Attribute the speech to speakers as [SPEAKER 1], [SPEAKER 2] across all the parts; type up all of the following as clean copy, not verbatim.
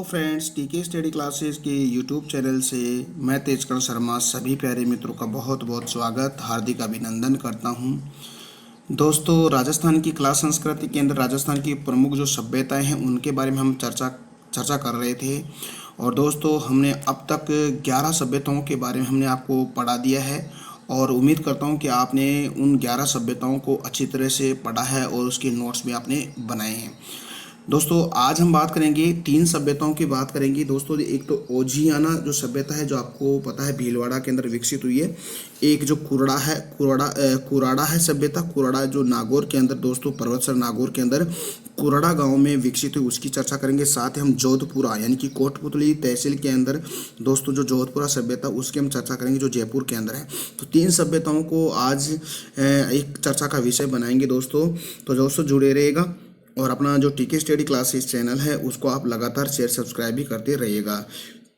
[SPEAKER 1] Friends, टीके study classes के YouTube channel से मैं तेजकर्ण शर्मा सभी प्यारे मित्रों का बहुत बहुत स्वागत, हार्दिक अभिनंदन करता हूं। दोस्तों, राजस्थान की कला संस्कृति के अंदर राजस्थान की प्रमुख जो सभ्यताएं हैं उनके बारे में हम चर्चा कर रहे थे। और दोस्तों, हमने अब तक 11 सभ्यताओं के बारे में हमने आपको पढ़ा दिया है और उम्मीद करता हूं कि आपने उन 11 सभ्यताओं को अच्छी तरह से पढ़ा है और उसके नोट्स भी आपने बनाए हैं। दोस्तों, आज हम बात करेंगे 3 सभ्यताओं की बात करेंगे। दोस्तों, एक तो ओजियाना जो सभ्यता है जो आपको पता है भीलवाड़ा के अंदर विकसित हुई है। एक जो कुराड़ा है सभ्यता, कुराड़ा जो नागौर के अंदर दोस्तों पर्वतसर नागौर के अंदर कुराड़ा गांव में विकसित हुई, उसकी चर्चा करेंगे। साथ ही हम जोधपुरा यानी कि कोटपुतली तहसील के अंदर दोस्तों जो जोधपुरा सभ्यता उसकी हम चर्चा करेंगे जो जयपुर के अंदर है। तो 3 सभ्यताओं को आज एक चर्चा का विषय बनाएंगे दोस्तों। तो दोस्तों जुड़े रहेगा और अपना जो टीके स्टडी क्लासेस चैनल है उसको आप लगातार शेयर सब्सक्राइब भी करते रहिएगा।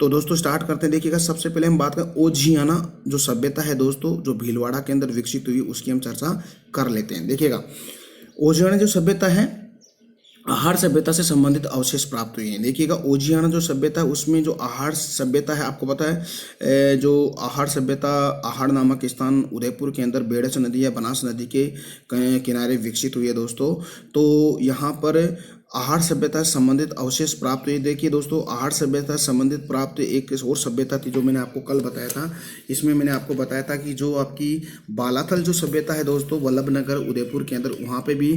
[SPEAKER 1] तो दोस्तों स्टार्ट करते हैं। देखिएगा, सबसे पहले हम बात करें ओजियाना जो सभ्यता है दोस्तों जो भीलवाड़ा के अंदर विकसित हुई उसकी हम चर्चा कर लेते हैं। देखिएगा, ओजियाना जो सभ्यता है आहार सभ्यता से संबंधित अवशेष प्राप्त हुए हैं। देखिएगा, ओजियाना जो सभ्यता है उसमें जो आहार सभ्यता है आपको पता है जो आहार सभ्यता आहार नामक स्थान उदयपुर के अंदर बेड़स नदी या बनास नदी के किनारे विकसित हुई है दोस्तों। तो यहाँ पर आहार सभ्यता से संबंधित अवशेष प्राप्त हुए। देखिए दोस्तों, आहार सभ्यता से संबंधित प्राप्त एक और सभ्यता थी जो मैंने आपको कल बताया था। इसमें मैंने आपको बताया था कि जो आपकी बालाथल जो सभ्यता है दोस्तों वल्लभनगर उदयपुर के अंदर, वहाँ पे भी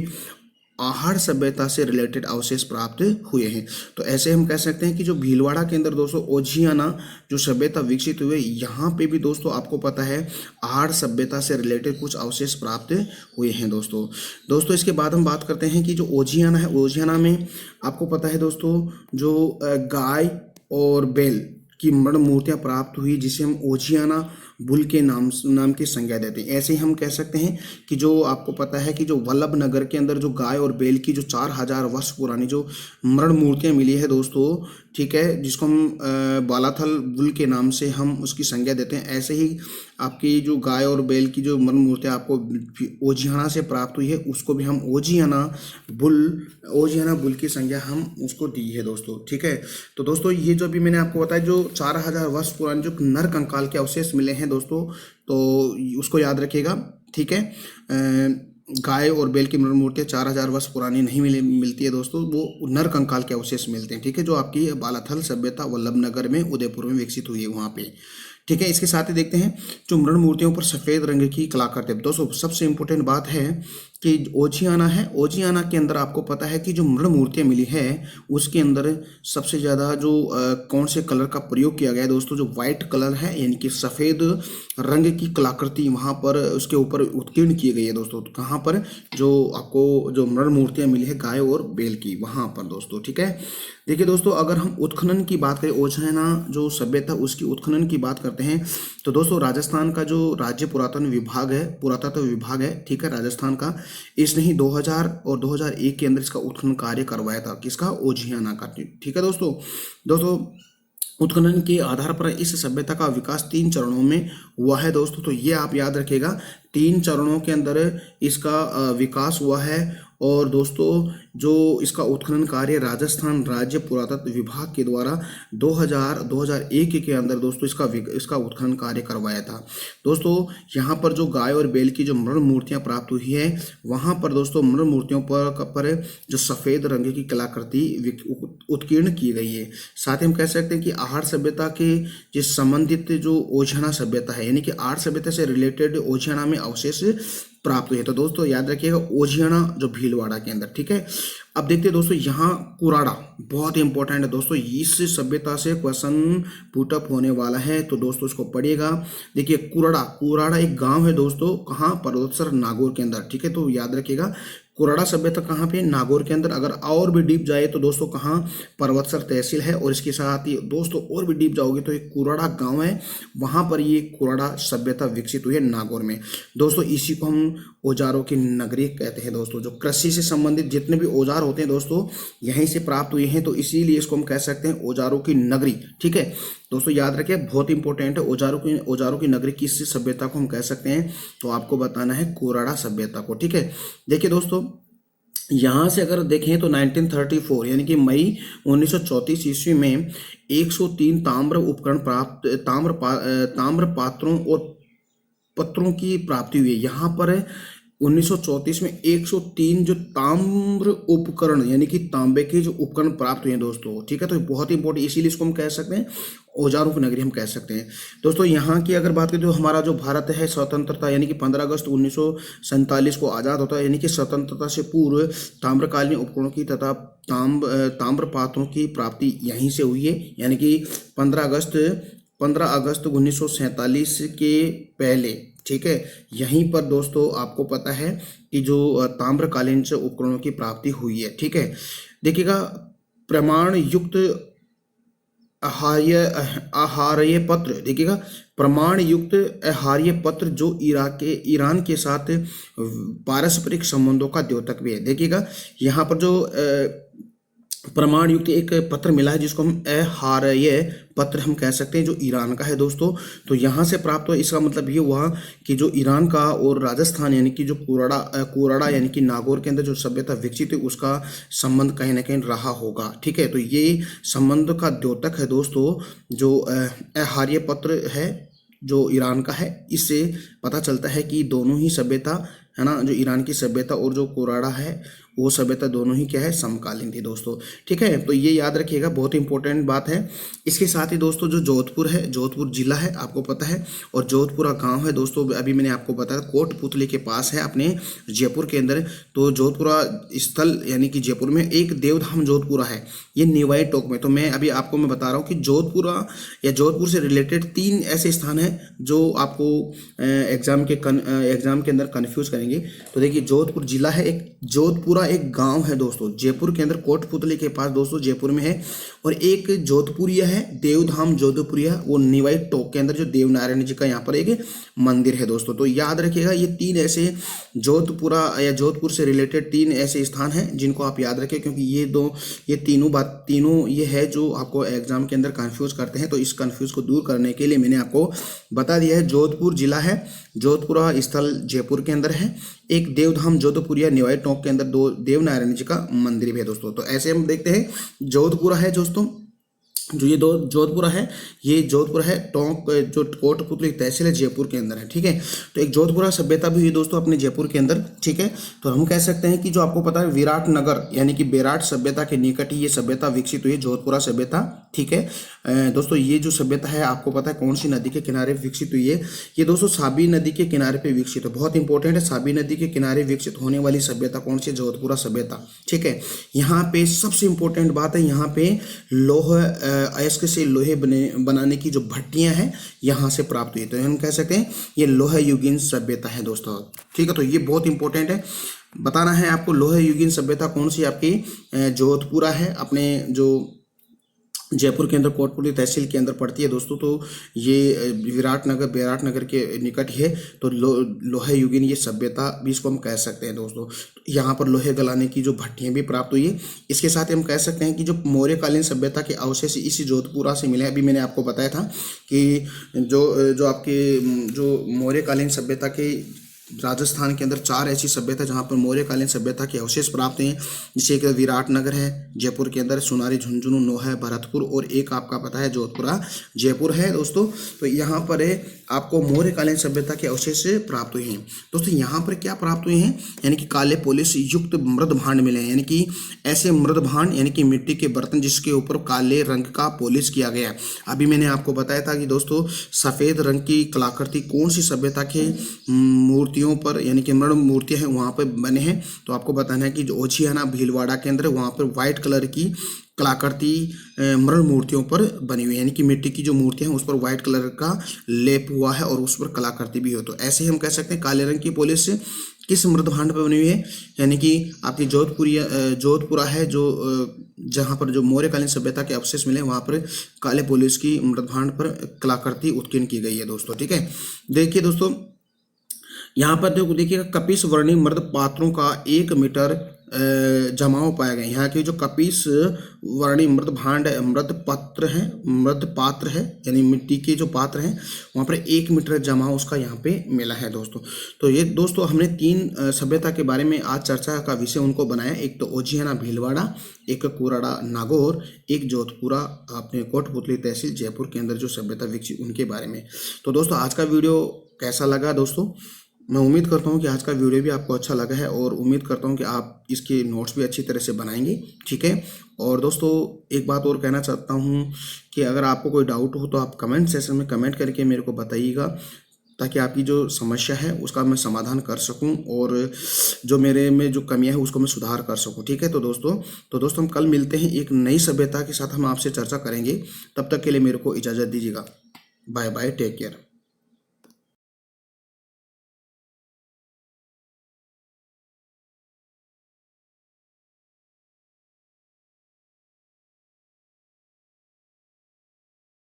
[SPEAKER 1] आहार सभ्यता से रिलेटेड अवशेष प्राप्त हुए हैं। तो ऐसे हम कह सकते हैं कि जो भीलवाड़ा के अंदर दोस्तों ओजियाना जो सभ्यता विकसित हुए, यहाँ पे भी दोस्तों आपको पता है आहार सभ्यता से रिलेटेड कुछ अवशेष प्राप्त हुए हैं दोस्तों। इसके बाद हम बात करते हैं कि जो ओजियाना है, ओजियाना में आपको पता है दोस्तों जो गाय और बैल की मृण मूर्तियाँ प्राप्त हुई जिसे हम ओजियाना बुल के नाम की संज्ञा देते हैं। ऐसे ही हम कह सकते हैं कि जो आपको पता है कि जो वल्लभ नगर के अंदर जो गाय और बैल की जो 4000 वर्ष पुरानी जो मृण मूर्तियां मिली है दोस्तों, ठीक है, जिसको हम बालाथल बुल के नाम से हम उसकी संज्ञा देते हैं। ऐसे ही आपकी जो गाय और बैल की जो मृण मूर्तियां आपको ओजियाना से प्राप्त हुई है उसको भी हम ओजियाना बुल की संज्ञा हम उसको दी है दोस्तों, ठीक है। तो दोस्तों ये जो भी मैंने आपको बताया जो 4000 वर्ष पुराने जो नर कंकाल के अवशेष मिले हैं दोस्तों, तो उसको याद रखिएगा, ठीक है। गाय और बैल की मृण मूर्तियाँ 4000 वर्ष पुरानी नहीं मिलती है दोस्तों, वो नर कंकाल के अवशेष मिलते हैं, ठीक है, जो आपकी बालाथल सभ्यता वल्लभनगर में उदयपुर में विकसित हुई है वहाँ पे, ठीक है। इसके साथ ही देखते हैं जो मृण मूर्तियों पर सफ़ेद रंग की कलाकृति। दोस्तों सबसे इम्पोर्टेंट बात है कि ओजियाना है, ओजियाना के अंदर आपको पता है कि जो मृण मूर्तियाँ मिली है उसके अंदर सबसे ज़्यादा जो कौन से कलर का प्रयोग किया गया है दोस्तों, जो वाइट कलर है यानी कि सफ़ेद रंग की कलाकृति वहाँ पर उसके ऊपर उत्कीर्ण की गई है दोस्तों। तो कहाँ पर जो आपको जो मृण मूर्तियाँ मिली है गाय और बैल की, वहाँ पर दोस्तों, ठीक है। देखिए दोस्तों, अगर हम उत्खनन की बात करें, ओजियाना जो सभ्यता उसकी उत्खनन की बात करते हैं तो दोस्तों राजस्थान का जो राज्य पुरातत्व विभाग है, ठीक है, राजस्थान का, इसने ही 2000 और 2001 के अंदर इसका उत्खनन कार्य करवाया था। किसका? ओजियाना का, ठीक है दोस्तों उत्खनन के आधार पर इस सभ्यता का विकास 3 चरणों में हुआ है दोस्तों। तो ये आप याद रखिएगा, 3 चरणों के अंदर इसका विकास हुआ है। और दोस्तों जो इसका उत्खनन कार्य राजस्थान राज्य पुरातत्व विभाग के द्वारा 2001 के अंदर दोस्तों इसका उत्खनन कार्य करवाया था दोस्तों। यहाँ पर जो गाय और बैल की जो मृण मूर्तियाँ प्राप्त हुई है वहाँ पर दोस्तों मृण मूर्तियों पर जो सफ़ेद रंग की कलाकृति उत्कीर्ण की गई है। साथ ही हम कह सकते हैं कि आहार सभ्यता के जिस संबंधित जो ओजियाना सभ्यता है यानी कि आहार सभ्यता से रिलेटेड ओजियाना में अवशेष प्राप्त हुए। तो दोस्तों याद रखिएगा ओजियाना जो भीलवाड़ा के अंदर, ठीक है। अब देखते हैं दोस्तों यहाँ कुराड़ा बहुत इंपॉर्टेंट है दोस्तों, इस सभ्यता से क्वेश्चन पुटअप होने वाला है तो दोस्तों इसको पढ़िएगा। देखिए कुराड़ा एक गांव है दोस्तों, कहाँ? पर्वतसर नागौर के अंदर, ठीक है। तो याद रखिएगा कुराड़ा सभ्यता कहाँ पे? नागौर के अंदर। अगर और भी डीप जाए तो दोस्तों कहाँ? पर्वतसर तहसील है। और इसके साथ ही दोस्तों और भी डीप जाओगे तो एक कुराड़ा गांव है, वहाँ पर ये कुराड़ा सभ्यता विकसित हुई है नागौर में दोस्तों। इसी को हम औजारों की नगरी कहते हैं दोस्तों। जो कृषि से संबंधित जितने भी औजार होते हैं दोस्तों यहीं से प्राप्त हुए हैं, तो इसीलिए इसको हम कह सकते हैं औजारों की नगरी, ठीक है दोस्तों। याद रखिए बहुत इंपॉर्टेंट है, औजारों की नगरी किस सभ्यता को हम कह सकते हैं, तो आपको बताना है कुराड़ा सभ्यता को, ठीक है। देखिए दोस्तों यहाँ से अगर देखें तो 1934 यानी कि मई 1934 ईस्वी में 103 ताम्र उपकरण प्राप्त ताम्र पात्रों और पत्रों की प्राप्ति हुई है। यहाँ पर 1934 में 103 जो ताम्र उपकरण यानी कि तांबे के जो उपकरण प्राप्त हुए हैं दोस्तों, ठीक है। तो बहुत ही इंपॉर्टेंट, इसीलिए इसको हम कह सकते हैं औजारों की नगरी हम कह सकते हैं दोस्तों। यहाँ की अगर बात करें तो हमारा जो भारत है स्वतंत्रता यानी कि 15 अगस्त 1947 को आज़ाद होता है, यानी कि स्वतंत्रता से पूर्व ताम्रकालीन उपकरणों की तथा ताम्र पात्रों की प्राप्ति यहीं से हुई है। यानी कि 15 अगस्त 1947 के पहले, ठीक है, यहीं पर दोस्तों आपको पता है कि जो ताम्रकालीन से उपकरणों की प्राप्ति हुई है, ठीक है। देखिएगा, प्रमाण युक्त आहार्य पत्र, देखिएगा, प्रमाण युक्त आहार्य पत्र जो ईरान के साथ पारस्परिक संबंधों का द्योतक भी है। देखिएगा, यहाँ पर जो प्रमाण युक्त एक पत्र मिला है जिसको हम आहार्य पत्र हम कह सकते हैं, जो ईरान का है दोस्तों। तो यहाँ से प्राप्त हुआ, इसका मतलब ये हुआ कि जो ईरान का और राजस्थान यानी कि जो कोराड़ा यानी कि नागौर के अंदर जो सभ्यता विकसित है उसका संबंध कहीं ना कहीं रहा होगा, ठीक है। तो ये संबंध का द्योतक है दोस्तों जो आहार्य पत्र है जो ईरान का है। इससे पता चलता है कि दोनों ही सभ्यता है ना, जो ईरान की सभ्यता और जो कोराड़ा है वो सभ्यता दोनों ही क्या है, समकालीन थी दोस्तों, ठीक है। तो ये याद रखिएगा, बहुत इंपॉर्टेंट बात है। इसके साथ ही दोस्तों जो जोधपुर है, जोधपुर जिला है आपको पता है, और जोधपुरा गांव है दोस्तों, अभी मैंने आपको बताया कोटपुतली के पास है अपने जयपुर के अंदर। तो जोधपुरा स्थल यानी कि जयपुर में एक देवधाम जोधपुरा है, ये निवाई टोक में। तो मैं अभी आपको मैं बता रहा हूँ कि जोधपुरा या जोधपुर से रिलेटेड 3 ऐसे स्थान हैं जो आपको एग्जाम के अंदर कन्फ्यूज करेंगे। तो देखिए, जोधपुर जिला है, एक जोधपुरा एक गांव है दोस्तों, जयपुर के अंदर कोटपुतली के पास दोस्तों जयपुर में है। और एक जोधपुरिया है, देवधाम जोधपुरिया, वो निवाई टोक के अंदर जो देवनारायण जी का यहाँ पर एक मंदिर है दोस्तों। तो याद रखिएगा, ये 3 ऐसे जोधपुरा या जोधपुर से रिलेटेड 3 ऐसे स्थान हैं जिनको आप याद रखें, क्योंकि ये तीनों ये है जो आपको एग्जाम के अंदर कंफ्यूज करते हैं। तो इस कंफ्यूज को दूर करने के लिए मैंने आपको बता दिया है, जोधपुर जिला है, जोधपुरा स्थल जयपुर के अंदर है, एक देवधाम जोधपुरिया निवाई टोक के अंदर 2 देवनारायण जी का मंदिर भी है दोस्तों। तो ऐसे हम देखते हैं, जोधपुरा है दोस्तों, जो ये जोधपुरा है, ये जोधपुर है टोंक जो कोटपुतली तहसील है जयपुर के अंदर है, ठीक है। तो एक जोधपुरा सभ्यता भी हुई दोस्तों अपने जयपुर के अंदर, ठीक है। तो हम कह सकते हैं कि जो आपको पता है विराट नगर यानी कि बेराट सभ्यता के निकट ही ये सभ्यता विकसित हुई, जोधपुरा सभ्यता, ठीक है। दोस्तों ये जो सभ्यता है आपको पता है कौन सी नदी के किनारे विकसित हुई है, ये दोस्तों साबी नदी के किनारे पे विकसित है, बहुत इंपॉर्टेंट है। साबी नदी के किनारे विकसित होने वाली सभ्यता कौन सी, जोधपुरा सभ्यता, ठीक है। यहाँ पे सबसे इंपॉर्टेंट बात है, यहाँ पे अयस्क से लोहे बनाने की जो भट्टियां हैं यहाँ से प्राप्त हुई, तो हम कह सकते हैं ये लोह युगीन सभ्यता है दोस्तों, ठीक है। तो ये बहुत इंपॉर्टेंट है, बताना है आपको लोह युगीन सभ्यता कौन सी आपकी जोधपुरा है, अपने जो जयपुर के अंदर कोटपुतली तहसील के अंदर पड़ती है दोस्तों। तो ये बेराट नगर के निकट है। तो लोहे युगीन ये सभ्यता भी इसको हम कह सकते हैं दोस्तों। यहाँ पर लोहे गलाने की जो भट्टियां भी प्राप्त हुई है। इसके साथ ही हम कह सकते हैं कि जो मौर्यकालीन सभ्यता के अवशेष इसी जोधपुरा से मिले। अभी मैंने आपको बताया था कि जो आपके जो मौर्यकालीन सभ्यता के राजस्थान के अंदर 4 ऐसी सभ्यता जहाँ पर मौर्यकालीन सभ्यता के अवशेष प्राप्त हैं, जिसे एक विराट नगर है जयपुर के अंदर, सोनारी झुंझुनू नोहा भरतपुर, और एक आपका पता है जोधपुरा जयपुर है दोस्तों। तो यहाँ पर आपको मौर्यकालीन सभ्यता के अवशेष प्राप्त हुए हैं दोस्तों। यहाँ पर क्या प्राप्त हुए हैं, यानी कि काले पोलिश युक्त मृद भांड मिले हैं, यानी कि ऐसे मृद भांड यानी कि मिट्टी के बर्तन जिसके ऊपर काले रंग का पॉलिश किया गया। अभी मैंने आपको बताया था कि दोस्तों सफ़ेद रंग की कलाकृति कौन सी सभ्यता के मूर्तियों पर यानी कि मृद मूर्तियां हैं वहाँ पर बने हैं। तो आपको बताना है कि जो ओछियाना भीलवाड़ा के अंदर वहाँ पर व्हाइट कलर की कलाकृति मृद मूर्तियों पर बनी हुई है, यानी कि मिट्टी की जो मूर्तियां हैं उस पर व्हाइट कलर का लेप हुआ है और उस पर कलाकृति भी हो। तो ऐसे हम कह सकते हैं काले रंग की पॉलिश किस मृद भांड पर बनी हुई है, यानी कि आपकी जोधपुरा है जो जहाँ पर जो मौर्यकालीन सभ्यता के अवशेष मिले वहाँ पर काले पॉलिश की मृद भांड पर कलाकृति उत्कीर्ण की गई है दोस्तों, ठीक है। देखिए दोस्तों यहाँ पर देखिएगा कपिस वर्णी मृद पात्रों का 1 मीटर जमाव पाया गया। यहाँ के जो कपिस वर्णी मृद भांड मृद पात्र है यानी मिट्टी के जो पात्र हैं वहाँ पर 1 मीटर जमाव उसका यहाँ पे मिला है दोस्तों। तो ये दोस्तों हमने 3 सभ्यता के बारे में आज चर्चा का विषय उनको बनाया। एक तो ओजियाना भीलवाड़ा, एक कोराड़ा नागौर, एक जोधपुरा अपने कोटपुतली तहसील जयपुर के अंदर जो सभ्यता विकसित उनके बारे में। तो दोस्तों आज का वीडियो कैसा लगा दोस्तों? मैं उम्मीद करता हूं कि आज का वीडियो भी आपको अच्छा लगा है और उम्मीद करता हूं कि आप इसके नोट्स भी अच्छी तरह से बनाएंगे, ठीक है। और दोस्तों एक बात और कहना चाहता हूं कि अगर आपको कोई डाउट हो तो आप कमेंट सेक्शन में कमेंट करके मेरे को बताइएगा, ताकि आपकी जो समस्या है उसका मैं समाधान कर सकूं और जो मेरे में जो कमियां है उसको मैं सुधार कर सकूं, ठीक है। तो दोस्तों हम कल मिलते हैं एक नई सभ्यता के साथ, हम आपसे चर्चा करेंगे। तब तक के लिए मेरे को इजाज़त दीजिएगा। Bye bye, take care.